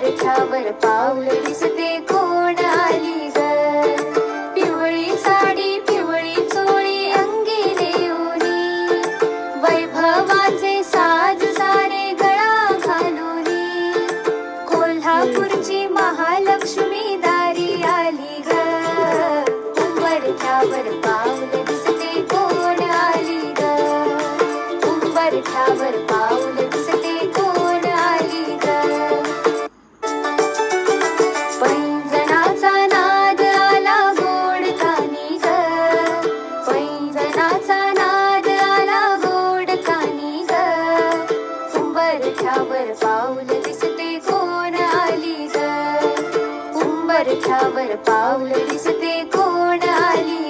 उंबरठ्यावर पाऊल दिसते कोण आली ग. पिवळी साडी पिवळी चोळी अंगी नेऊनी, वैभवाचे साज सारे गळा घालूनी, कोल्हापूरची महालक्ष्मी दारी आली ग. उंबरठ्यावर पाऊल दिसते कोण आली ग. उंबरठ्यावर पाऊल दिसते कोण आली ग. पैंजणाचा नाद आला गोड कानी ग. पैंजणाचा नाद आला गोड कानी ग. उंबरठ्यावर पाऊल दिसते कोण आली ग. उंबरठ्यावर पाऊल दिसते कोण आली